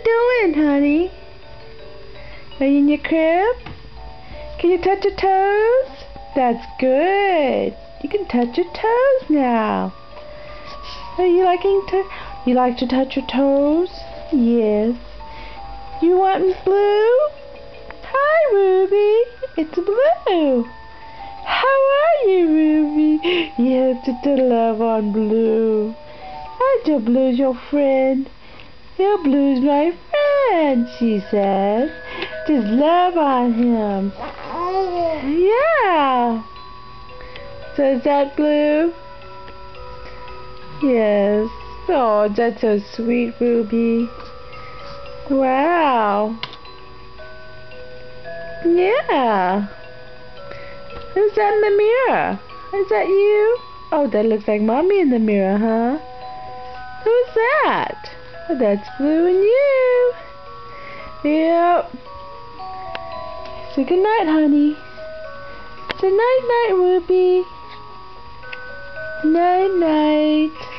doing, honey? Are you in your crib? Can you touch your toes? That's good. You can touch your toes now. Are you liking to? You like to touch your toes? Yes. You want blue? Hi, Ruby. It's Blue. How are you, Ruby? Yes, it's a love on Blue. I tell Blue's your friend. Yeah, Blue's my friend, she says. Just love on him. Yeah. So is that Blue? Yes. Oh, that's so sweet, Ruby. Wow. Yeah. Who's that in the mirror? Is that you? Oh, that looks like Mommy in the mirror, huh? Who's that? Oh, that's Blue and you. Yep. So good night, honey. So night, night, Ruby. Night, night.